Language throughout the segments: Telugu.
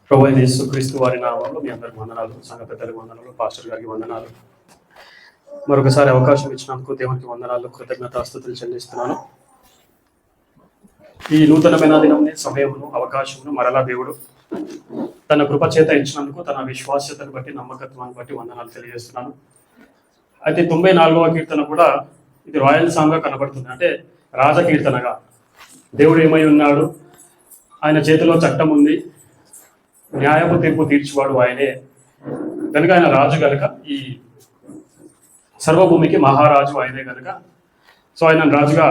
ప్రభువైన యేసుక్రీస్తు వారి నామంలో మీ అందరికి వందనాలు, సంఘ పెద్దలకు వందనాలు, పాస్టర్ గారికి వందనాలు. మరొకసారి అవకాశం ఇచ్చినందుకు దేవునికి వందనాలు, కృతజ్ఞతాస్తుతులు చెల్లిస్తున్నాను. ఈ నూతనమైన దినంని, సమయమును, అవకాశమును మరలా దేవుడు తన కృపచేత ఇచ్చినందుకు, తన విశ్వాస్యతను బట్టి, నమ్మకత్వాన్ని బట్టి వందనాలు తెలియజేస్తున్నాను. అయితే 94వ కీర్తన కూడా ఇది రాయల్ సాంగ్గా కనబడుతుంది. అంటే రాజకీర్తనగా దేవుడు ఏమై ఉన్నాడు, ఆయన చేతిలో చట్టం ఉంది, న్యాయపు తీర్పు తీర్చివాడు ఆయనే కనుక, ఆయన రాజు కనుక, ఈ సర్వభూమికి మహారాజు ఆయనే కనుక, సో ఆయన రాజుగా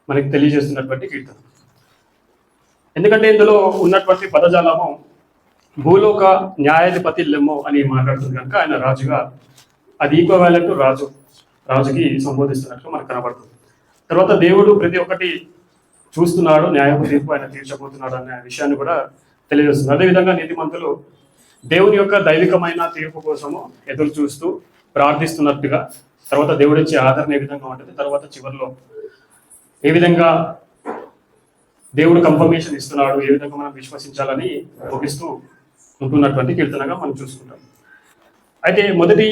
మనకి తెలియజేస్తున్నటువంటి కీర్తన. ఎందుకంటే ఇందులో ఉన్నటువంటి పదజాలము భూలోక న్యాయాధిపతి లెమ్మో అని మాట్లాడుతుంది కనుక, ఆయన రాజుగా అది ఈక్వవాలెంట్ రాజుకి సంబోధిస్తున్నట్లు మనకు కనబడుతుంది. తర్వాత దేవుడు ప్రతి ఒక్కటి చూస్తున్నాడు, న్యాయపు తీర్పు ఆయన తీర్చబోతున్నాడు అనే విషయాన్ని కూడా తెలియజేస్తుంది. అదేవిధంగా నీతిమంతులు దేవుని యొక్క దైవికమైన తీర్పు కోసము ఎదురు చూస్తూ ప్రార్థిస్తున్నట్టుగా, తర్వాత దేవుడు ఇచ్చే ఆదరణ ఏ విధంగా ఉంటుంది, తర్వాత చివరిలో ఏ విధంగా దేవుడు కన్ఫర్మేషన్ ఇస్తున్నాడు, ఏ విధంగా మనం విశ్వసించాలని ముగిస్తూ ఉంటున్నటువంటి కీర్తనగా మనం చూసుకుంటాం. అయితే మొదటి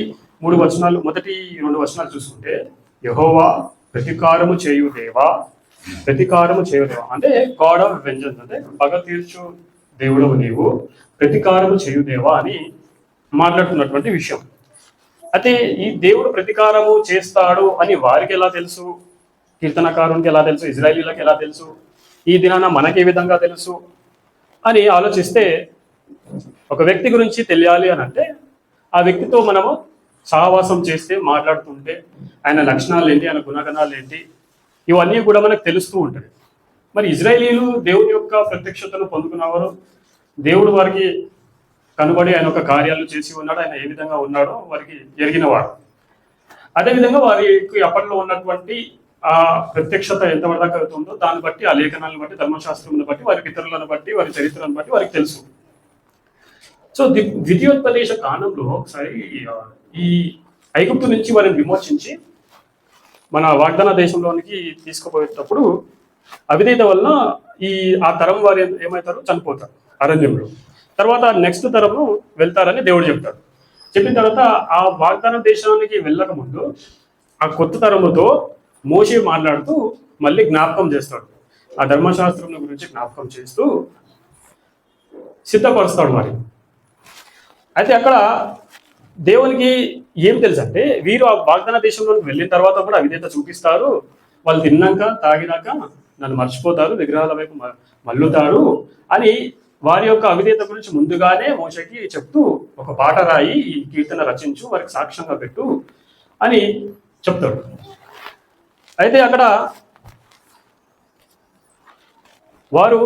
2 వచనాలు చూసుకుంటే, యెహోవా ప్రతీకారము చేయు దేవా అంటే గాడ్ ఆఫ్ వెంజన్స్, అంటే పగ తీర్చు దేవుడవు నీవు, ప్రతీకారము చేయుదేవా అని మాట్లాడుతున్నటువంటి విషయం. అయితే ఈ దేవుడు ప్రతీకారము చేస్తాడు అని వారికి ఎలా తెలుసు, కీర్తనకారునికి ఎలా తెలుసు, ఇజ్రాయేలీలకు ఎలా తెలుసు, ఈ దినాన మనకి ఏ విధంగా తెలుసు అని ఆలోచిస్తే, ఒక వ్యక్తి గురించి తెలియాలి అని అంటే ఆ వ్యక్తితో మనము సహవాసం చేస్తే, మాట్లాడుతుంటే ఆయన లక్షణాలు ఏంటి, ఆయన గుణగణాలు ఏంటి, ఇవన్నీ కూడా మనకు తెలుస్తూ ఉంటుంది. మరి ఇజ్రాయేలీలు దేవుని యొక్క ప్రత్యక్షతను పొందుకున్నవారు, దేవుడు వారికి కనుబడి ఆయన యొక్క కార్యాలు చేసి ఉన్నాడు, ఆయన ఏ విధంగా ఉన్నాడో వారికి ఎరిగినవాడు. అదేవిధంగా వారికి అప్పట్లో ఉన్నటువంటి ఆ ప్రత్యక్షత ఎంతవరకు దాకా అవుతుందో దాన్ని బట్టి, ఆ లేఖనాలను బట్టి, ధర్మశాస్త్రములను బట్టి, వారి పితరులను బట్టి, వారి చరిత్రను బట్టి వారికి తెలుసు. సో ద్వితీయోపదేశ కాలంలో ఒకసారి ఈ ఐగుప్తు నుంచి వారిని విమోచించి మన వాగ్దాన దేశంలోనికి తీసుకుపోయేటప్పుడు అవిధేయత వలన ఆ తరం వారు ఏమవుతారు, చనిపోతారు అరణ్యంలో. తర్వాత నెక్స్ట్ తరము వెళ్తారని దేవుడు చెప్తాడు. చెప్పిన తర్వాత ఆ వాగ్దాన దేశానికి వెళ్ళక ముందు ఆ కొత్త తరముతో మోషే మాట్లాడుతూ మళ్ళీ జ్ఞాపకం చేస్తాడు, ఆ ధర్మశాస్త్రం గురించి జ్ఞాపకం చేస్తూ సిద్ధపరుస్తాడు మరి. అయితే అక్కడ దేవునికి ఏం తెలుసు అంటే, వీరు ఆ వాగ్దాన దేశంలోకి వెళ్ళిన తర్వాత కూడా అవిధేయత చూపిస్తారు, వాళ్ళు తిన్నాక తాగినాక నన్ను మర్చిపోతారు, విగ్రహాల వైపు మల్లుతారు అని వారి యొక్క అవిధేయత గురించి ముందుగానే మోషేకి చెప్తూ, ఒక పాట రాయి, ఈ కీర్తన రచించు, వారికి సాక్ష్యంగా పెట్టు అని చెప్తాడు. అయితే అక్కడ వారు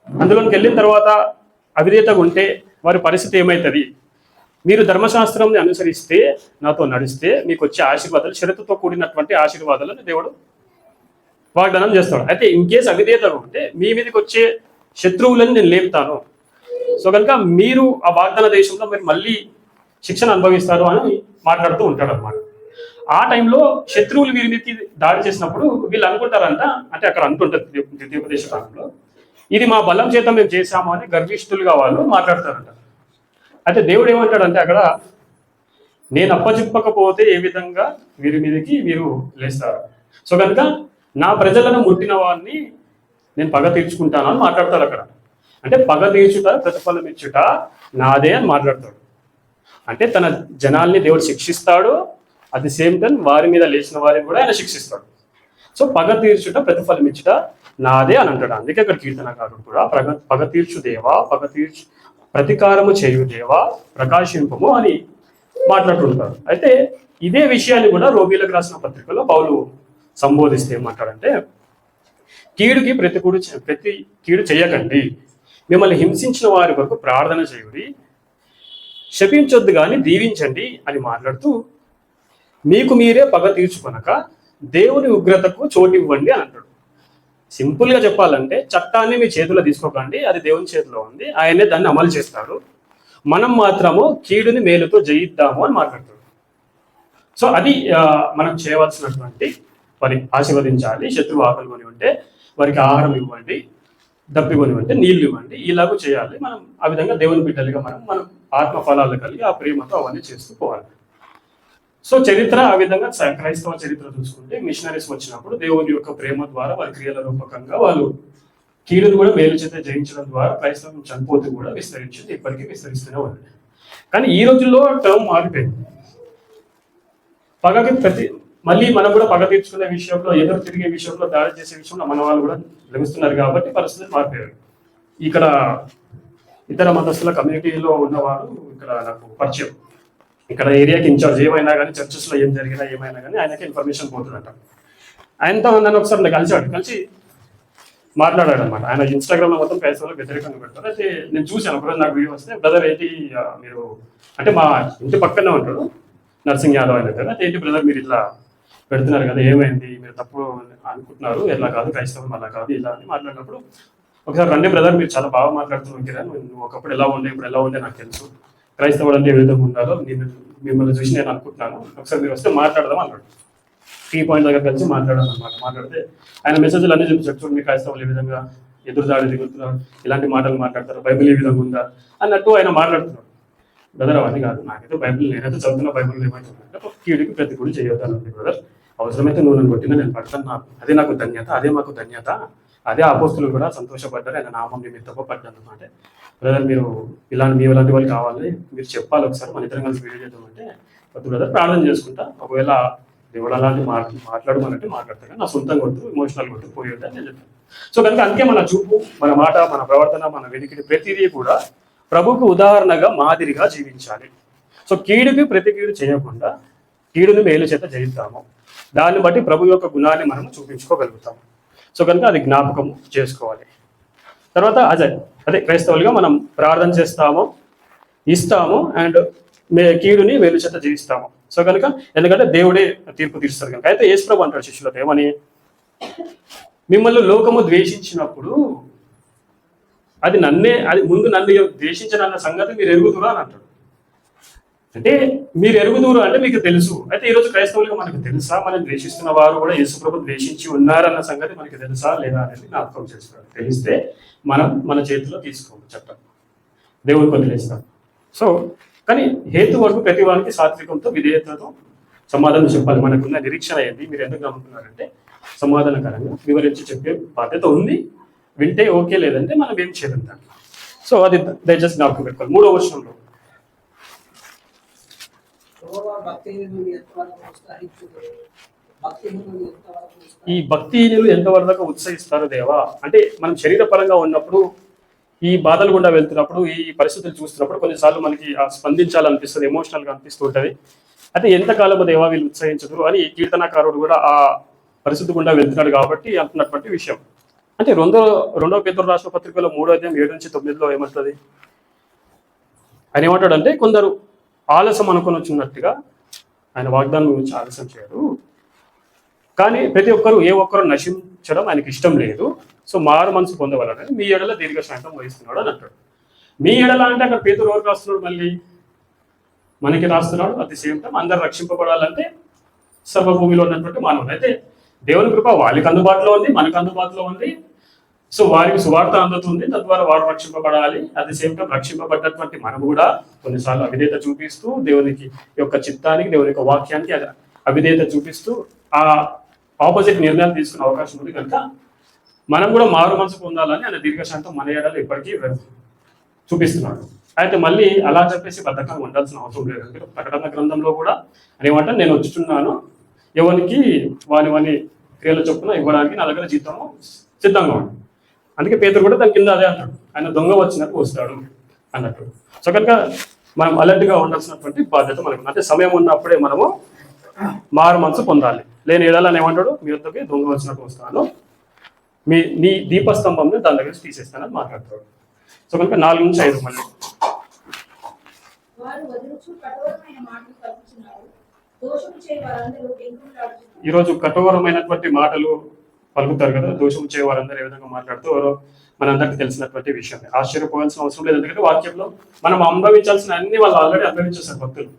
అందులోకి వెళ్ళిన తర్వాత అవిధేయతగా ఉంటే వారి పరిస్థితి ఏమవుతుంది, మీరు ధర్మశాస్త్రంని అనుసరిస్తే, నాతో నడిస్తే మీకు వచ్చే ఆశీర్వాదాలు, షరతుతో కూడినటువంటి ఆశీర్వాదాలను దేవుడు వాగ్దానం చేస్తాడు. అయితే ఇన్ కేసు అవిధేయత ఉంటే మీ మీదకి వచ్చే శత్రువులను నేను లేపుతాను, సో కనుక మీరు ఆ వాగ్దాన దేశంలో మీరు మళ్ళీ శిక్షణ అనుభవిస్తారు అని మాట్లాడుతూ ఉంటాడు అన్నమాట. ఆ టైంలో శత్రువులు వీరి మీదకి దాడి చేసినప్పుడు వీళ్ళు అనుకుంటారంట, అంటే అక్కడ అంటుంటారు ద్వితీయోపదేశ కాలంలో, ఇది మా బలం చేత మేము చేశాము అని గర్విష్ఠులుగా వాళ్ళు మాట్లాడతారంట. అయితే దేవుడు ఏమంటాడంటే అక్కడ, నేను అప్పచెప్పకపోతే ఏ విధంగా వీరి మీదకి మీరు లేస్తారు, సో కనుక నా ప్రజలను ముట్టిన వారిని నేను పగ తీర్చుకుంటాను అని మాట్లాడతాడు అక్కడ. అంటే పగ తీర్చుట, ప్రతిఫలం ఇచ్చుట నాదే అని మాట్లాడతాడు. అంటే తన జనాల్ని దేవుడు శిక్షిస్తాడు, అట్ ది సేమ్ టైం వారి మీద లేచిన వారిని కూడా ఆయన శిక్షిస్తాడు. సో పగ తీర్చుట, ప్రతిఫలం ఇచ్చుట నాదే అని అంటాడు. అందుకే అక్కడ కీర్తనకారుడు కూడా పగ తీర్చు దేవా, ప్రతీకారము చేయు దేవా, ప్రకాశింపము అని మాట్లాడుతుంటారు. అయితే ఇదే విషయాన్ని కూడా రోమీయులకు రాసిన పత్రికలో పౌలు సంబోధిస్తే ఏమంటాడంటే, కీడుకి ప్రతి కీడు చేయకండి, మిమ్మల్ని హింసించిన వారి వరకు ప్రార్థన చేయుడి, శపించొద్దు కానీ దీవించండి అని మాట్లాడుతూ, మీకు మీరే పగ తీర్చుకొనక దేవుని ఉగ్రతకు చోటు ఇవ్వండి అని అంటాడు. సింపుల్గా చెప్పాలంటే, చట్టాన్ని మీ చేతిలో తీసుకోకండి, అది దేవుని చేతిలో ఉంది, ఆయనే దాన్ని అమలు చేస్తాడు, మనం మాత్రము కీడుని మేలుతో జయిద్దాము అని మాట్లాడతాడు. సో అది మనం చేయవలసినటువంటి పని. ఆశీర్వదించాలి, శత్రువు ఆకలి కొని ఉంటే వారికి ఆహారం ఇవ్వండి, దప్పికొని అంటే నీళ్లు ఇవ్వండి, ఇలాగూ చేయాలి. మనం ఆ విధంగా దేవుని బిడ్డలుగా మనం ఆత్మ ఫలాలు కలిగి ఆ ప్రేమతో అవన్నీ చేస్తూ పోవాలి. సో చరిత్ర ఆ విధంగా క్రైస్తవ చరిత్ర చూసుకుంటే మిషనరీస్ వచ్చినప్పుడు దేవుని యొక్క ప్రేమ ద్వారా వారి క్రియల రూపకంగా వాళ్ళు కీడును కూడా మేలు చేత జయించడం ద్వారా క్రైస్తవం చనిపోతూ కూడా విస్తరించింది, ఇప్పటికీ విస్తరిస్తూనే ఉంది. కానీ ఈ రోజుల్లో టర్మ్ మారిపోయింది. పగకి మళ్ళీ మనం కూడా పగ తీర్చుకునే విషయంలో, ఎదురు తిరిగే విషయంలో, దాడి చేసే విషయంలో మన వాళ్ళు కూడా లభిస్తున్నారు కాబట్టి పరిస్థితులు మారిపోయారు. ఇక్కడ ఇతర మతస్థుల కమ్యూనిటీలో ఉన్నవాడు ఇక్కడ నాకు పరిచయం. ఇక్కడ ఏరియాకి ఇన్ఛార్జ్ ఏమైనా కానీ, చర్చెస్లో ఏం జరిగినా ఏమైనా కానీ ఆయనకి ఇన్ఫర్మేషన్ పోతుందంట. ఆయనతో నన్ను ఒకసారి కలిసి మాట్లాడాడు అనమాట. ఆయన ఇన్స్టాగ్రామ్లో మొత్తం క్రైస్తవులకు వ్యతిరేకంగా పెడతారు. అయితే నేను చూశాను ఒకరోజు నాకు వీడియో వస్తే, బ్రదర్ ఏంటి మీరు అంటే మా ఇంటి పక్కనే ఉంటాడు నర్సింగ్ యాదవ్ అయిన కదా, ఏంటి బ్రదర్ మీరు ఇట్లా పెడుతున్నారు కదా, ఏమైంది, మీరు తప్పు అనుకుంటున్నారు, ఎలా కాదు క్రైస్తవం అలా కాదు ఇలా అని మాట్లాడినప్పుడు, ఒకసారి రండి బ్రదర్ మీరు చాలా బాగా మాట్లాడుతున్నావు కదా, నువ్వు ఒకప్పుడు ఎలా ఉండే ఇప్పుడు ఎలా ఉండే నాకు తెలుసు, క్రైస్తవుడు అంటే ఏ విధంగా ఉండాలో నేను మిమ్మల్ని చూసి నేను అనుకుంటున్నాను, ఒకసారి మీరు వస్తే మాట్లాడదాం అన్నాడు. టీ పాయింట్ దగ్గర కలిసి మాట్లాడాను అనమాట. మాట్లాడితే ఆయన మెసేజ్లు అన్నీ చూపించారు, చూడండి మీ క్రైస్తవులు ఏ విధంగా ఎదురుదాడి దిగుతున్నారు, ఇలాంటి మాటలు మాట్లాడతారు, బైబిల్ ఏ విధంగా ఉందా అన్నట్టు ఆయన మాట్లాడుతున్నాడు. బ్రదర్ అవన్నీ కాదు, నాకైతే బైబిల్ నేనైతే చదువుతున్న బైబిల్ ఏమంటున్నానంటే కీడుకి ప్రతికూలు చేయొద్దానండి బ్రదర్, అవసరమైతే నువ్వు నన్ను కొట్టినా నేను పడతాను, అదే నాకు ధన్యత, అదే మాకు ధన్యత, అదే అపోస్తులు కూడా సంతోషపడ్డారు ఆయన నామం నిమిత్తం పడ్డాను అంటే, బ్రదర్ మీరు మీ ఇలాంటి వాళ్ళు కావాలి, మీరు చెప్పాలి ఒకసారి మన ఇద్దరం కలిసి వీడియో చేద్దామంటే, వద్దు బ్రదర్ ప్రార్థన చేసుకుంటా, ఒకవేళ దేవుడు అలాంటి మాట్లాడమనంటే మాట్లాడతాను, నా సొంతంగా వద్దు, ఎమోషనల్ వద్దు పోయేది అని నేను చెప్పాను. సో కనుక అందుకే మన చూపు, మన మాట, మన ప్రవర్తన, మన వెనుకటి ప్రతిదీ కూడా ప్రభుకు ఉదాహరణగా మాదిరిగా జీవించాలి. సో కీడుకి ప్రతి కీడు చేయకుండా కీడుని మేలు చేత జయిస్తాము, దాన్ని బట్టి ప్రభు యొక్క గుణాన్ని మనం చూపించుకోగలుగుతాము. సో కనుక అది జ్ఞాపకం చేసుకోవాలి. తర్వాత అదే క్రైస్తవులుగా మనం ప్రార్థన చేస్తాము, ఇస్తాము, అండ్ కీడుని మేలు చేత జీవిస్తాము. సో కనుక ఎందుకంటే దేవుడే తీర్పు తీరుస్తారు కనుక. అయితే యేసుప్రభు అంటాడు శిష్యులతో ఏమని, మిమ్మల్ని లోకము ద్వేషించినప్పుడు అది ముందు నన్ను ద్వేషించనన్న సంగతి మీరు ఎరుగుదురా అని అంటాడు. అంటే మీరు ఎరుగుదూరు అంటే మీకు తెలుసు. అయితే ఈరోజు క్రైస్తవులుగా మనకు తెలుసా, మనం ద్వేషిస్తున్న వారు కూడా యేసుప్రభు ద్వేషించి ఉన్నారన్న సంగతి మనకి తెలుసా లేదా అనేది జ్ఞాపకం చేస్తాడు. తెలిస్తే మనం మన చేతిలో తీసుకోము, చట్టం దేవుడికి వదిలేస్తాం. సో కానీ హేతు వరకు ప్రతి వారికి సాత్వికంతో విధేయతతో సమాధానం చెప్పాలి. మనకున్న నిరీక్షణ ఏంటి, మీరు ఎందుకు నమ్ముతున్నారంటే సమాధానకరంగా వివరించి చెప్పే బాధ్యత ఉంది. వింటే ఓకే, లేదంటే మనం ఏం చేయలేం దాంట్లో. సో అది దయచేసి జ్ఞాపకం పెట్టుకోవాలి. 3వ వచనంలో ఈ భక్తిహీనులు ఎంతవరకు ఉత్సహిస్తారు దేవా అంటే, మనం శరీరపరంగా ఉన్నప్పుడు, ఈ బాధలు గుండా వెళ్తున్నప్పుడు, ఈ పరిస్థితులు చూస్తున్నప్పుడు కొన్నిసార్లు మనకి స్పందించాలనిపిస్తుంది, ఎమోషనల్గా అనిపిస్తుంటుంది. అయితే ఎంతకాలము దేవా వీళ్ళు ఉత్సహించదు అని కీర్తనకారుడు కూడా ఆ పరిస్థితి గుండా వెళ్తున్నాడు కాబట్టి అంటున్నటువంటి విషయం. అంటే 2వ పేతురు రాసిన పత్రికలో 3వ అధ్యాయం 7-9 ఏమంటుంది, ఆయన ఏమంటాడంటే, కొందరు ఆలస్యం అనుకుని వచ్చినట్టుగా ఆయన వాగ్దానం గురించి ఆలస్యం చేయరు, కానీ ప్రతి ఒక్కరు నశించడం ఆయనకి ఇష్టం లేదు. సో మారు మనసు పొందవాలని మీ ఎడల దీర్ఘశాంతం వహిస్తున్నాడు అని అంటాడు. మీ ఎడల అంటే అక్కడ పేతురు ఎవరు రాస్తున్నాడు, మళ్ళీ మనకి రాస్తున్నాడు. అట్ ది సేమ్ టైం అందరు రక్షింపబడాలంటే సర్వభూమిలో ఉన్నటువంటి మానవులు. అయితే దేవుని కృప వాళ్ళకి అందుబాటులో ఉంది, మనకు అందుబాటులో ఉంది. సో వారికి సువార్త అందుతుంది, తద్వారా వారు రక్షింపబడాలి. అట్ ది సేమ్ టైం రక్షింపబడ్డటువంటి మనం కూడా కొన్నిసార్లు అవిధేయత చూపిస్తూ దేవునికి యొక్క చిత్తానికి, దేవుని యొక్క వాక్యానికి అవిధేయత చూపిస్తూ ఆ ఆపోజిట్ నిర్ణయాలు తీసుకునే అవకాశం ఉంది. కనుక మనం కూడా మారు మనసు పొందాలని ఆయన దీర్ఘశాంతం మన ఏడాది ఇప్పటికీ చూపిస్తున్నాడు. అయితే మళ్ళీ అలా చెప్పేసి బద్ధకంగా ఉండాల్సిన అవసరం లేదు. ప్రకటన గ్రంథంలో కూడా అనేమంటే, నేను వచ్చుచున్నాను, ఎవరికి వాని క్రియల చొప్పున ఇవ్వడానికి నా దగ్గర జీతము సిద్ధంగా ఉంది. అందుకే పేతురు కూడా దాని కింద అదే అంటాడు, ఆయన దొంగ వచ్చినట్టు వస్తాడు అన్నట్టు. సో కనుక మనం అలర్ట్గా ఉండాల్సినటువంటి బాధ్యత మనకు. అంటే సమయం ఉన్నప్పుడే మనము మారు మనసు పొందాలి. లేని ఏడాలని ఏమంటాడు, మీ వద్దకి దొంగ వచ్చినట్టు వస్తాను, నీ దీపస్తంభంని దాని దగ్గర తీసేస్తానని మాట్లాడతాడు. సో కనుక 4-5 మళ్ళీ ఈరోజు కఠోరమైనటువంటి మాటలు పలుకుతారు కదా, దోషం చే వారందరూ ఏ విధంగా మాట్లాడుతూ మనందరికీ తెలిసినటువంటి విషయం. ఆశ్చర్యపోవాల్సిన అవసరం లేదు, ఎందుకంటే వాక్యంలో మనం అనుభవించాల్సిన అన్ని వాళ్ళు ఆల్రెడీ అనుభవించేస్తారు భక్తులు.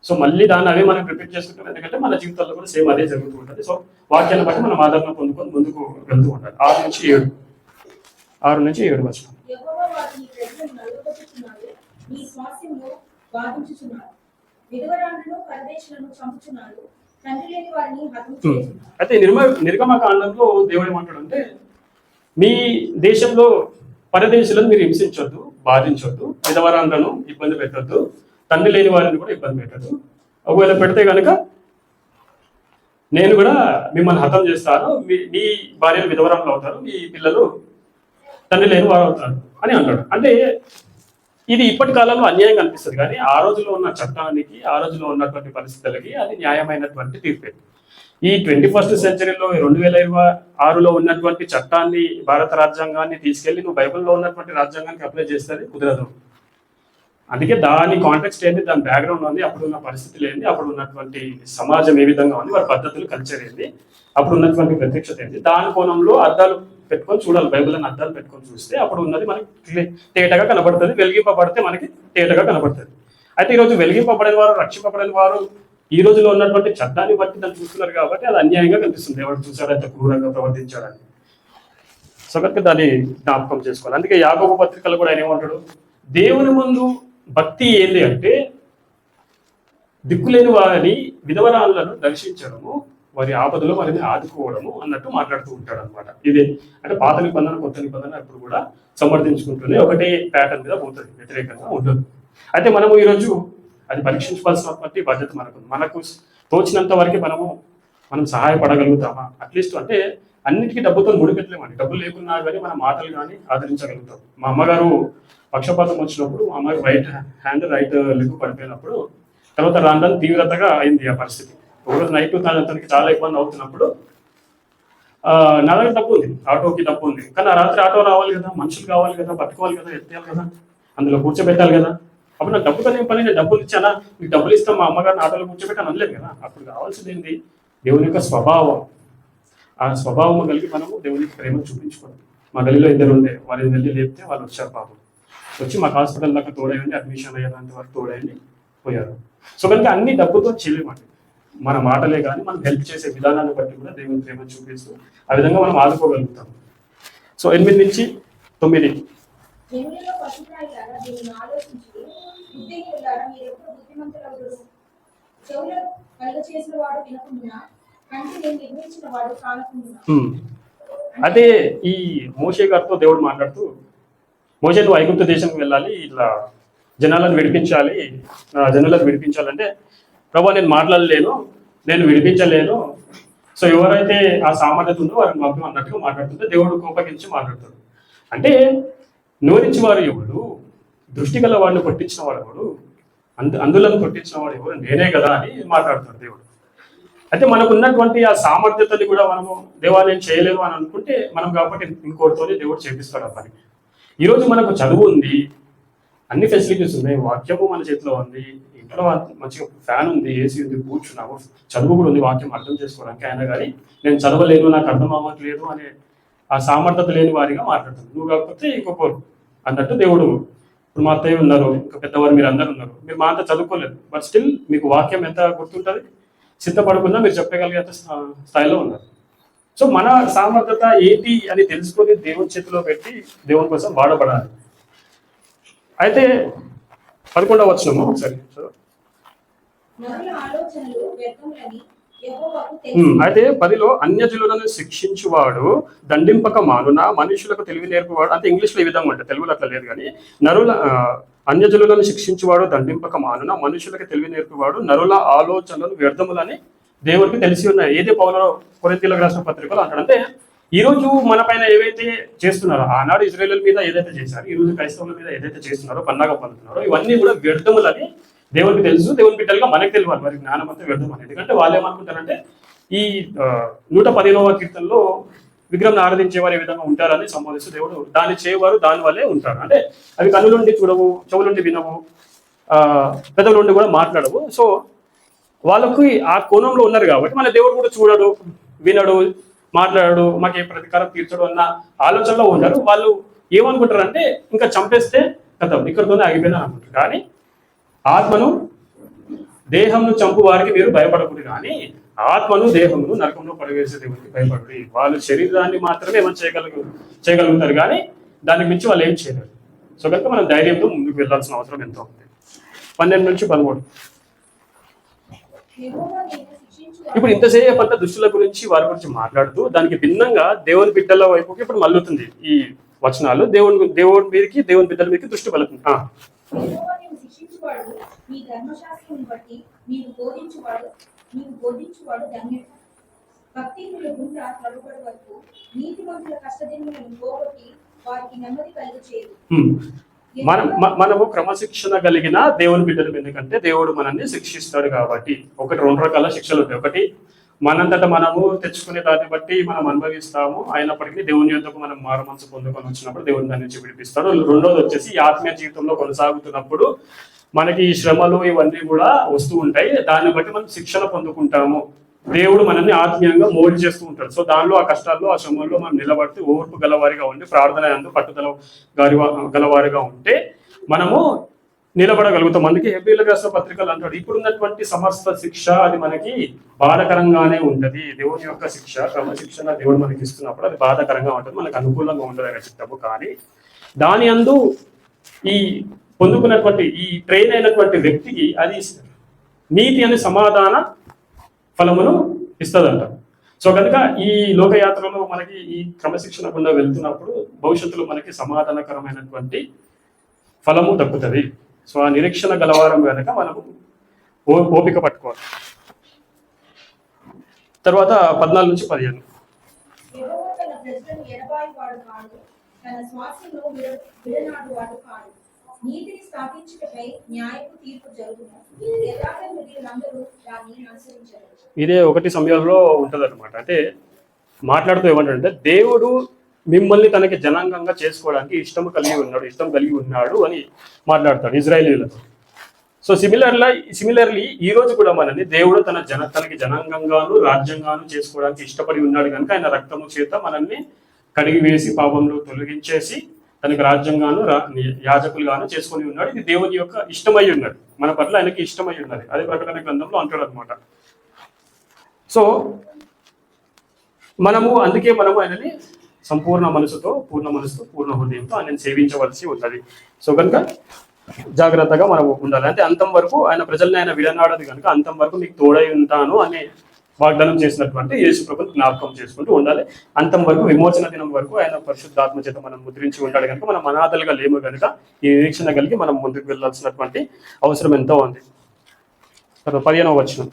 సో మళ్ళీ దాన్ని అవే మనం రిపీట్ చేసుకుంటాం, ఎందుకంటే మన జీవితాల్లో కూడా సేమ్ అదే జరుగుతూ ఉంటుంది. సో వాక్యాన్ని బట్టి మనం ఆదరణ పొందుకొని ముందుకు వెళ్తూ ఉండాలి. 6-7 6-7 యెహోవా వారిని ప్రజలను నలుగగొట్టుచున్నాడు, నీ స్వాస్థ్యమును బాధించుచున్నాడు. విధవరాండ్రులను పరదేశులను చంపుచున్నాడు, తండ్రి లేని వారిని హతము చేయుచున్నాడు. అయితే నిర్గమకాండంలో దేవుడు ఏమంటాడంటే, మీ దేశంలో పరదేశులను మీరు హింసించొద్దు, బాధించొద్దు, విధవరాండ్రులను ఇబ్బంది పెట్టొద్దు, తండ్రి లేని వారిని కూడా ఇబ్బంది పెట్టద్దు. ఒకవేళ పెడితే కనుక నేను కూడా మిమ్మల్ని హతం చేస్తాను, మీ భార్యలు విధవరాండ్రులు అవుతారు, మీ పిల్లలు తండ్రి లేని వారు అవుతారు అని అంటాడు. అంటే ఇది ఇప్పటి కాలంలో అన్యాయంగా అనిపిస్తుంది, కానీ ఆ రోజులో ఉన్న చట్టానికి, ఆ రోజులో ఉన్నటువంటి పరిస్థితులకి అది న్యాయమైనటువంటి తీర్పే. ఈ 21st సెంచరీలో 2026లో ఉన్నటువంటి చట్టాన్ని, భారత రాజ్యాంగాన్ని తీసుకెళ్లి నువ్వు బైబిల్లో ఉన్నటువంటి రాజ్యాంగానికి అప్లై చేస్తే కుదరదు. అందుకే దాని కాంటెక్స్ట్ ఏంటి, దాని బ్యాక్గ్రౌండ్ ఉంది, అప్పుడు ఉన్న పరిస్థితులు ఏంటి, అప్పుడు ఉన్నటువంటి సమాజం ఏ విధంగా ఉంది, వారి పద్ధతులు, కల్చర్ ఏంటి, అప్పుడు ఉన్నటువంటి ప్రత్యక్షత ఏంటి, దాని కోణంలో అద్దాలు పెట్టుకొని చూడాలి. బైబిల్ అని అద్దాలు పెట్టుకొని చూస్తే అప్పుడు ఉన్నది మనకి తేటగా కనబడుతుంది, వెలిగింపబడితే మనకి తేటగా కనబడుతుంది. అయితే ఈరోజు వెలిగింపబడిన వారు, రక్షింపబడిన వారు ఈ రోజులో ఉన్నటువంటి చట్టాన్ని బట్టి దాన్ని చూస్తున్నారు కాబట్టి అది అన్యాయంగా కనిపిస్తుంది. ఎవరు చూసాడు అంత క్రూరంగా ప్రవర్తించాడని. సో కనుక దాన్ని జ్ఞాపకం చేసుకోవాలి. అందుకే యాకోబు పత్రికలు కూడా ఆయన ఏమంటాడు, దేవుని ముందు భక్తి ఏంటి అంటే దిక్కులేని వారిని, విధవరాలను దర్శించడము, వారి ఆపదలో వారిని ఆదుకోవడము అన్నట్టు మాట్లాడుతూ ఉంటాడు అనమాట. ఇది అంటే పాత నిబంధన, కొత్త నిబంధన ఎప్పుడు కూడా సమర్థించుకుంటూనే ఒకటే ప్యాటర్న్ మీద పోతుంది, వ్యతిరేకంగా ఉంటుంది. అయితే మనము ఈరోజు అది పరీక్షించుకోవాల్సినటువంటి బాధ్యత మనకు తోచినంత వరకు మనం సహాయపడగలుగుతామా? అట్లీస్ట్ అంటే అన్నిటికీ డబ్బుతో ముడిపెట్టలేమండి. డబ్బులు లేకున్నా కానీ మన మాటలు కానీ ఆదరించగలుగుతాం. మా అమ్మగారు పక్షపాతం వచ్చినప్పుడు, మా అమ్మగారు రైట్ హ్యాండ్ రైట్ లెగ్ పడిపోయినప్పుడు తర్వాత రాను తీవ్రతగా అయింది ఆ పరిస్థితి. ఒకరోజు నైట్ తనకి చాలా ఇబ్బంది అవుతున్నప్పుడు నా దగ్గర డబ్బు ఉంది, ఆటోకి డబ్బు ఉంది, కానీ ఆ రాత్రి ఆటో రావాలి కదా, మనుషులు కావాలి కదా, పట్టుకోవాలి కదా, ఎత్తేయాలి కదా, అందులో కూర్చోబెట్టాలి కదా. అప్పుడు నాకు డబ్బుతో ఏం పని, నేను డబ్బులు ఇచ్చానా, మీకు డబ్బులు ఇస్తాం మా అమ్మగారిని ఆటోలో కూర్చోబెట్టాను అనలేదు కదా. అప్పుడు కావాల్సింది ఏంటి, దేవుని యొక్క స్వభావం. ఆ స్వభావం కలిగి మనము దేవునికి ప్రేమ చూపించుకోవాలి. మా గదిలో 2 ఉండే, వారిని వెళ్ళి లేపితే వాళ్ళు వచ్చారు. పాపం వచ్చి మాకు హాస్పిటల్ దాకా తోడైంది, అడ్మిషన్ అయ్యేంత వరకు తోడైంది, పోయారు. సో కనుక అన్ని డబ్బుతో చేయలేమండి. మన మాటలే కానీ మనం హెల్ప్ చేసే విధానాన్ని బట్టి కూడా దేవుని ప్రేమ చూపిస్తూ ఆ విధంగా మనం ఆదుకోగలుగుతాం. సో 8-9 జనులలో పశుప్రాయులారా దీనిని ఆలోచించుడి, బుద్ధిహీనులారా మీరెప్పుడు బుద్ధిమంతులగుదురు. చెవులు కలుగచేసిన వాడు వినకుండునా, కంటిని నిర్మించిన వాడు కానకుండునా. అదే ఈ మోషే గారితో దేవుడు మాట్లాడుతూ, మోషే నువ్వు ఐగుప్తు దేశానికి వెళ్ళాలి, ఇట్లా జనాలను విడిపించాలంటే ప్రభా నేను మాట్లాడలేను, నేను విడిపించలేను, సో ఎవరైతే ఆ సామర్థ్యత ఉందో వారిని మాత్రం అన్నట్టుగా మాట్లాడుతుంటే దేవుడు కోపగించి మాట్లాడతాడు. అంటే నోరించి వారు ఎవడు, దృష్టి గల వాడిని కొట్టించిన వాడు ఎవడు, అందులను కొట్టించిన వాడు ఎవరు, నేనే కదా అని మాట్లాడతాడు దేవుడు. అయితే మనకు ఉన్నటువంటి ఆ సామర్థ్యతని కూడా మనము దేవా నేను చేయలేను అని అనుకుంటే మనం కాబట్టి ఇంకోటితోనే దేవుడు చేపిస్తాడు ఆ పని. ఈరోజు మనకు చదువు ఉంది, అన్ని ఫెసిలిటీస్ ఉన్నాయి, వాక్యము మన చేతిలో ఉంది, ఇంట్లో మంచిగా ఫ్యాన్ ఉంది, ఏసీ ఉంది, కూర్చున్నాము, చదువు కూడా ఉంది, వాక్యం అర్థం చేసుకోవడానికి. అయినా కానీ నేను చదవలేను, నాకు అర్థం అవ్వట్లేదు అనే ఆ సామర్థ్యత లేని వారిగా మాట్లాడుతుంది. నువ్వు కాకపోతే ఇంకొకరు అన్నట్టు దేవుడు. ఇప్పుడు మా అత్తయ్య ఉన్నారు, ఇంకా పెద్దవారు మీరు అందరు ఉన్నారు, మీరు మా అంతా చదువుకోలేదు, బట్ స్టిల్ మీకు వాక్యం ఎంత గుర్తుంటుంది, సిద్ధపడకుండా మీరు చెప్పగలిగేంత స్థాయిలో ఉన్నారు. సో మన సామర్థ్యత ఏంటి అని తెలుసుకొని దేవుని చేతిలో పెట్టి దేవుని కోసం వాడబడాలి. అయితే 11వ వచనము ఒకసారి. అయితే 10లో అన్యజనులను శిక్షించువాడు దండింపక మానున, మనుషులకు తెలివి నేర్పువాడు. అంటే ఇంగ్లీష్లో ఈ విధంగా ఉంటుంది, తెలుగులో అట్లా లేదు. కానీ అన్యజనులను శిక్షించువాడు దండింపక మానున, మనుషులకు తెలివి నేర్పువాడు నరుల ఆలోచనలు వ్యర్థములని దేవుడికి తెలిసి ఉన్నాయి. ఏదే పౌలు కొరింథీయులకు రాసిన పత్రికలో అంటాడు. అంటే ఈ రోజు మన పైన ఏవైతే చేస్తున్నారో, ఆనాడు ఇజ్రాయేల్ మీద ఏదైతే చేశారో, ఈ రోజు క్రైస్తవుల మీద ఏదైతే చేస్తున్నారో, పన్నాగ పొందుతున్నారో, ఇవన్నీ కూడా వ్యర్థములని దేవునికి తెలుసు. దేవుని బిడ్డలుగా మనకు తెలియాలి వారి జ్ఞానం అంతా వ్యర్థం అని. ఎందుకంటే వాళ్ళు ఏమనుకుంటారంటే ఈ 115వ కీర్తనలో విగ్రహం ఆరాధించే వారు ఏ విధంగా ఉంటారని సంబోధిస్తూ దేవుడు దాన్ని చేయవారు దాని వల్లే ఉంటారు. అంటే అవి కన్నులుండి చూడవు, చెవులుండి వినవు, పెదవులుండి కూడా మాట్లాడవు. సో వాళ్ళకు ఆ కోణంలో ఉన్నారు కాబట్టి మన దేవుడు కూడా చూడడు, వినడు, మాట్లాడడు, మాకు ఏ ప్రతీకారం తీర్చడు అన్న ఆలోచనలో ఉన్నారు. వాళ్ళు ఏమనుకుంటారు అంటే ఇంకా చంపేస్తే కదా ఇక్కడితోనే ఆగిపోయినా అనుకుంటారు. కానీ ఆత్మను దేహంను చంపు వారికి మీరు భయపడకూడదు, కానీ ఆత్మను దేహమును నరకంలో పడవేసే దేవునికి భయపడి. వాళ్ళు శరీరాన్ని మాత్రమే ఏమైనా చేయగలుగుతారు, కానీ దానికి మించి వాళ్ళు ఏం చేయలేరు. సో కనుక మనం ధైర్యంతో ముందుకు వెళ్ళాల్సిన అవసరం ఎంతో ఉంది. 12 నుంచి 13. యెహోవా నిన్ను శిక్షించువాడు. ఇప్పుడు ఇంతసేపు అంతా దుష్టుల గురించి వారి గురించి మాట్లాడుతూ దానికి భిన్నంగా దేవుని బిడ్డల వైపుకి ఇప్పుడు మళ్ళుతుంది ఈ వచనాలు. దేవుని మీదకి దేవుని బిడ్డల మీదకి దృష్టి మళ్ళుతుంది. యెహోవా నిన్ను శిక్షించువాడు, నీ ధర్మశాస్త్రమును బట్టి నీవు బోధించువాడు ధన్యుడు. భక్తిహీనుల గుండా త్రవ్వబడు వరకు నీతిమంతుల కష్టదినములను పోగొట్టి వారికి నెమ్మది కలుగచేయు. మనము క్రమశిక్షణ కలిగిన దేవుని బిడ్డలు, ఎందుకంటే దేవుడు మనల్ని శిక్షిస్తాడు కాబట్టి. ఒకటి 2 రకాల శిక్షలు ఉంటాయి. ఒకటి మనంతట మనము తెచ్చుకునే దాన్ని బట్టి మనం అనుభవిస్తాము, అయినప్పటికీ దేవుని యొద్దకు మనం మారు మనసు పొందుకొని వచ్చినప్పుడు దేవుని దాని నుంచి విడిపిస్తాడు. రెండోది వచ్చేసి ఈ ఆత్మీయ జీవితంలో కొనసాగుతున్నప్పుడు మనకి ఈ శ్రమలు ఇవన్నీ కూడా వస్తూ ఉంటాయి. దాన్ని బట్టి మనం శిక్షణ పొందుకుంటాము. దేవుడు మనల్ని ఆత్మీయంగా మోల్డ్ చేస్తూ ఉంటాడు. సో దానిలో ఆ కష్టాల్లో ఆ శ్రమంలో మనం నిలబడితే ఓర్పు గలవారిగా ఉండి ప్రార్థన యందు పట్టుదల గలవారిగా ఉంటే మనము నిలబడగలుగుతాం. అందుకే హెబ్రీయులకు రాసిన పత్రికలు అంటాడు, ఇప్పుడున్నటువంటి సమస్త శిక్ష అది మనకి బాధకరంగానే ఉంటది. దేవుని యొక్క శిక్ష, క్రమశిక్షణ దేవుడు మనకి ఇస్తున్నప్పుడు అది బాధాకరంగా ఉంటుంది, మనకు అనుకూలంగా ఉండదు చిత్తము. కానీ దాని అందు ఈ పొందుకున్నటువంటి ఈ ట్రైన్ అయినటువంటి వ్యక్తికి అది నీతి అనే సమాధాన ఫలమును ఇస్తుందంట. సో కనుక ఈ లోకయాత్రలో మనకి ఈ క్రమశిక్షణ గుండా వెళ్తున్నప్పుడు భవిష్యత్తులో మనకి సమాధానకరమైనటువంటి ఫలము దక్కుతుంది. సో ఆ నిరీక్షణ గలవారం కనుక మనము ఓపిక పట్టుకోవాలి. తర్వాత 14 నుంచి 15. యెహోవా తన ప్రజలను ఎడబాయువాడు కాడు, తన స్వాస్థ్యమును విడనాడువాడు కాడు. నీతిని స్థాపించుటకై న్యాయపు తీర్పు జరుగును. యథార్థ హృదయులందరూ దాన్ని అనుసరించరు. ఇదే 1 సమయంలో ఉంటది అనమాట. అంటే మాట్లాడుతూ ఏమంటాడంటే దేవుడు మిమ్మల్ని తనకి జనాంగంగా చేసుకోవడానికి ఇష్టం కలిగి ఉన్నాడు అని మాట్లాడతాడు ఇజ్రాయేలీలతో. సో సిమిలర్లీ ఈ రోజు కూడా మనల్ని దేవుడు తనకి జనాంగంగాను రాజ్యంగాను చేసుకోవడానికి ఇష్టపడి ఉన్నాడు కనుక ఆయన రక్తము చేత మనల్ని కడిగి వేసి పాపంలో తొలగించేసి తనకి రాజ్యంగాను యాజకులుగాను చేసుకొని ఉన్నాడు. ఇది దేవుని యొక్క ఇష్టమై ఉన్నాడు, మన పట్ల ఆయనకి ఇష్టమై ఉన్నది. అదే ప్రకటన గ్రంథంలో అంటాడు అనమాట. సో అందుకే మనము ఆయనని సంపూర్ణ మనసుతో పూర్ణ హృదయంతో ఆయనని సేవించవలసి ఉన్నది. సో కనుక జాగ్రత్తగా మనం ఉండాలి. అంటే అంతం వరకు ఆయన ప్రజల్ని ఆయన విడనాడదు కనుక అంతం వరకు మీకు తోడై ఉంటాను అనే వాగ్దానం చేసినటువంటి యేసు ప్రభువుని జ్ఞాపకం చేసుకుంటూ ఉండాలి. అంతం వరకు, విమోచన దినం వరకు ఆయన పరిశుద్ధాత్మ చేత మనం ముద్రించి ఉండాలి కనుక మనం అనాథలుగా లేము కనుక ఈ నిరీక్షణ కలిగి మనం ముందుకు వెళ్ళాల్సినటువంటి అవసరం ఎంతో ఉంది. 15వ వచనం,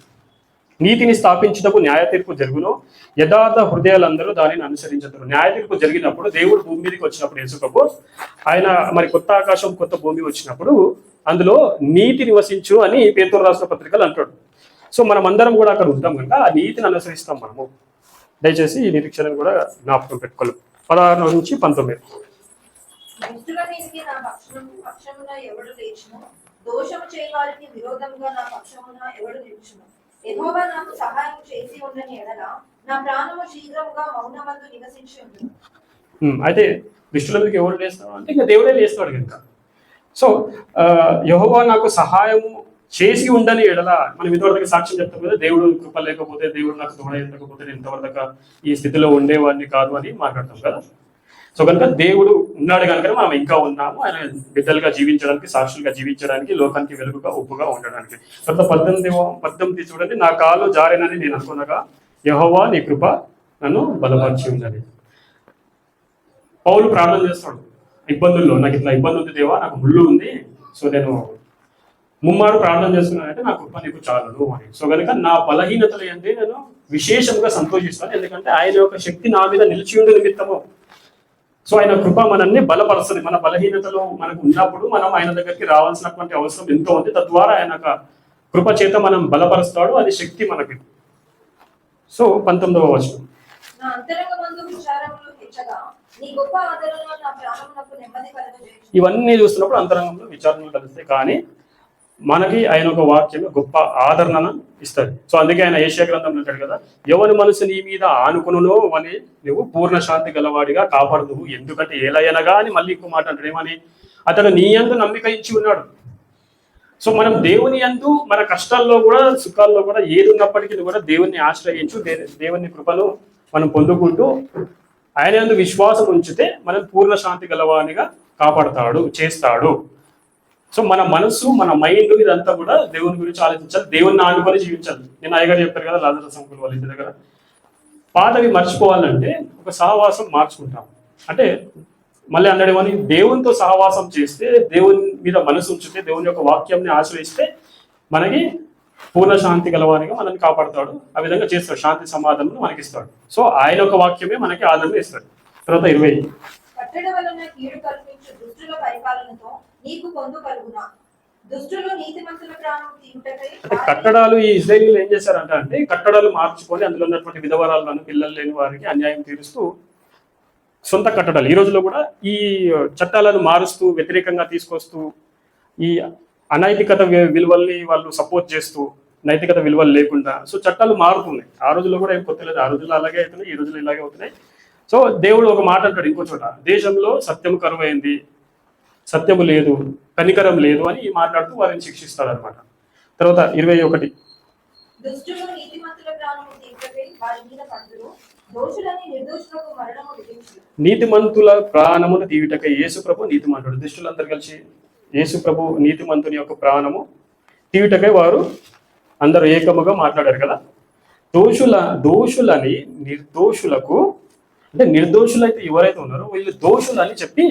నీతిని స్థాపించుటకు న్యాయ తీర్పు జరుగును, యథార్థ హృదయాలందరూ దానిని అనుసరించరు. న్యాయ తీర్పు జరిగినప్పుడు దేవుడు భూమి మీదకి వచ్చినప్పుడు యేసు ప్రభు ఆయన మరి కొత్త ఆకాశం కొత్త భూమి వచ్చినప్పుడు అందులో నీతి నివసించు అని పేతురు రాసిన పత్రికలు అంటాడు. సో మనం అందరం కూడా అక్కడ ఉంటాం కనుక ఆ నీతిని అనుసరిస్తాం మనము. దయచేసి ఈ నిరీక్షణను కూడా జ్ఞాపకం పెట్టుకోవాలి. 16 నుంచి 19. దుష్టుల మీదికి నా పక్షమున ఎవడు లేచును, దోషము చేయవారికి విరోధంగా నా పక్షమున ఎవడు నిలుచును. యెహోవా నాకు సహాయం చేసి ఉండని ఎడల నా ప్రాణము శీఘ్రముగా మౌనమందు నివసించి ఉంటుంది. అయితే దుష్టుల మీదకి ఎవరు లేస్తాడు అంటే ఇంకా దేవుడే లేస్తాడు కనుక. సో యెహోవా నాకు సహాయము చేసి ఉండని ఎడల, మనం ఇంతవరకు సాక్ష్యం చెప్తాం కదా, దేవుడు కృప లేకపోతే, దేవుడు నాకు తోడై ఉండకపోతే నేను ఇంతవరకు ఈ స్థితిలో ఉండేవాడిని కాదు అని మాట్లాడతాం కదా. సో కనుక దేవుడు ఉన్నాడు కనుక మనం ఇంకా ఉన్నాము, ఆయన బిడ్డలుగా జీవించడానికి, సాక్షులుగా జీవించడానికి, లోకానికి వెలుగుగా ఉప్పుగా ఉండడానికి. తర్వాత 18 చూడండి, నా కాలు జారినని నేను అనుకునగా యెహోవా నీ కృప నన్ను బలపరిచి ఉన్నది. పౌలు ప్రార్థన చేస్తాడు ఇబ్బందుల్లో, నాకు ఇట్లా ఇబ్బంది ఉంది దేవా, నాకు ముళ్ళు ఉంది, సో నేను ముమ్మారు ప్రార్థన చేస్తున్నానంటే నా కృప నీకు చాలు అని. సో కనుక నా బలహీనతలు ఏంటి నేను విశేషంగా సంతోషిస్తాను, ఎందుకంటే ఆయన యొక్క శక్తి నా మీద నిలిచి ఉండే నిమిత్తము. సో ఆయన కృప మనల్ని బలపరుస్తుంది. మన బలహీనతలో మనకు ఉన్నప్పుడు మనం ఆయన దగ్గరికి రావాల్సినటువంటి అవసరం ఎంతో ఉంది. తద్వారా ఆయన కృప చేత మనం బలపరుస్తాడు, అది శక్తి మనకి. సో 19వ వచనం, నా అంతరంగమందు విచారములు హెచ్చగా నీ గొప్ప ఆదరణ నా ప్రాణమునకు నెమ్మది కలుగజేయును. ఇవన్నీ చూస్తున్నప్పుడు అంతరంగంలో విచారణలు కలుస్తాయి, కానీ మనకి ఆయన ఒక వాక్యం గొప్ప ఆదరణను ఇస్తుంది. సో అందుకే ఆయన ఏషియా గ్రంథంలో అంటాడు కదా, ఎవరి మనసు నీ మీద ఆనుకునునో అని నువ్వు పూర్ణ శాంతి గలవాడిగా కాపాడు, ఎందుకంటే ఏలయనగా అని మళ్ళీ ఇంకో మాట అంటాడు. ఏమని? అతడు నీ యందు నమ్మిక ఇచ్చి ఉన్నాడు. సో మనం దేవుని యందు మన కష్టాల్లో కూడా సుఖాల్లో కూడా ఏది ఉన్నప్పటికీ కూడా దేవుణ్ణి ఆశ్రయించు, దేవుని కృపను మనం పొందుకుంటూ ఆయన యందు విశ్వాసం ఉంచితే మనం పూర్ణ శాంతి గలవానిగా కాపాడతాడు, చేస్తాడు. సో మన మనసు, మన మైండ్ ఇదంతా కూడా దేవుని గురించి ఆలోచించాలి, దేవుని ఆనుకొని జీవించాలి. నేను అయ్యగారు చెప్పారు కదా లాజరస్ అంకుల్ వాళ్ళ ఇంటి దగ్గర, పాతవి మర్చిపోవాలంటే ఒక సహవాసం మార్చుకుంటాం. అంటే మళ్ళీ అన్నాడేమని, దేవునితో సహవాసం చేస్తే, దేవుని మీద మనసు ఉంచితే, దేవుని యొక్క వాక్యంని ఆశ్రయిస్తే మనకి పూర్ణ శాంతి గలవానిగా మనల్ని కాపాడుతాడు. ఆ విధంగా చేస్తాడు, శాంతి సమాధానం మనకి ఇస్తాడు. సో ఆయన యొక్క వాక్యమే మనకి ఆదరణ ఇస్తాడు. తర్వాత 20, కట్టడ వలన కీడు కల్పించు దుష్టుల పరిపాలనతో నీకు పొందు కలుగునా, దుష్టులు నీతిమంతుల ప్రాణం తీయుటకై అంటే కట్టడాలు ఈ ఇజ్రాయేలీలు ఏం చేశారంటే కట్టడాలు మార్చుకొని అందులో ఉన్నటువంటి విధవరాలను, పిల్లలు లేని వారికి అన్యాయం తీరుస్తూ సొంత కట్టడాలు, ఈ రోజుల్లో కూడా ఈ చట్టాలను మారుస్తూ, వ్యతిరేకంగా తీసుకొస్తూ, ఈ అనైతికత విలువల్ని వాళ్ళు సపోర్ట్ చేస్తూ, నైతికత విలువలు లేకుండా సో చట్టాలు మారుతున్నాయి. ఆ రోజుల్లో కూడా ఏం కొత్త లేదు, ఆ రోజుల్లో అలాగే అవుతున్నాయి, ఈ రోజుల్లో ఇలాగే అవుతున్నాయి. సో దేవుడు ఒక మాట అంటాడు ఇంకో చోట, దేశంలో సత్యము కరువైంది, సత్యము లేదు, కనికరం లేదు అని మాట్లాడుతూ వారిని శిక్షిస్తాడు అనమాట. తర్వాత 21, దుష్టులు నీతిమంతుల ప్రాణము తీయుటకై వారి మీద పడుదురు, దోషులని నిర్దోషులకు మరణము విధించును. నీతిమంతుల ప్రాణమును తీయుటకై యేసు ప్రభు నీతిమంతుడు, దుష్టులందరూ కలిసి యేసు ప్రభు నీతిమంతుని యొక్క ప్రాణము తీయుటకై వారు అందరూ ఏకముగా మాట్లాడారు కదా. దోషులని నిర్దోషులకు, అంటే నిర్దోషులైతే ఎవరైతే ఉన్నారో వీళ్ళు దోషులని చెప్పి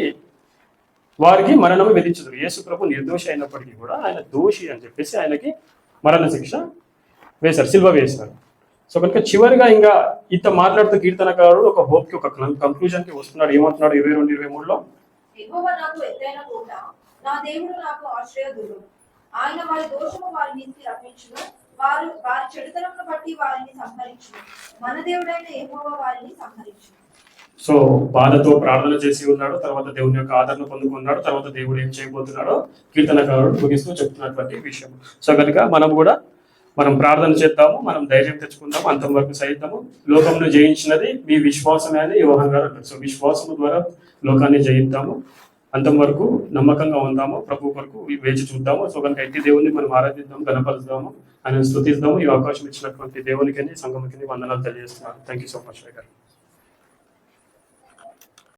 వారికి మరణము విధించదు. యేసు ప్రభు నిర్దోషి అయినప్పటికీ కూడా ఆయన దోషి అని చెప్పేసి ఆయనకి మరణ శిక్ష వేశారు, సిల్వ వేశారు. సో కనుక చివరిగా ఇంకా ఇంత మాట్లాడుతూ కీర్తనకారుడు ఒక హోప్కి, ఒక కంక్లూజన్కి వస్తున్నాడు. ఏమంటున్నాడు 22, 23లో, యెహోవా నాకు ఎత్తైన కోట, నా దేవుడు నాకు ఆశ్రయదుర్గం. ఆయన వారి దోషము వారి మీదికి రప్పించును, వారి చెడుతనమును బట్టి వారిని సంహరించును. మన దేవుడైన యెహోవా వారిని సంహరించును. సో బాధతో ప్రార్థన చేసి ఉన్నాడు, తర్వాత దేవుని యొక్క ఆదరణ పొందుకున్నాడు, తర్వాత దేవుడు ఏం చేయబోతున్నాడో కీర్తనకారుడు ముగిస్తూ చెప్తున్నటువంటి విషయం. సో కనుక మనం ప్రార్థన చేద్దాము, మనం ధైర్యం తెచ్చుకుందాము, అంతవరకు సైతము లోకంను జయించినది మీ విశ్వాసమే అని యోహాన్ గారు అంటారు. సో విశ్వాసము ద్వారా లోకాన్ని జయిద్దాము, అంతవరకు నమ్మకంగా ఉందాము, ప్రభు వరకు వేచి చూద్దాము. సో కనుక ఎట్టి దేవుని మనం ఆరాధిద్దాము, గణపరుద్దాము, ఆయన స్తుతిద్దాము. ఈ అవకాశం ఇచ్చినటువంటి దేవునికి, సంఘముకి వందనాలు తెలియజేస్తున్నాను. థ్యాంక్ యూ సో మచ్ గారు.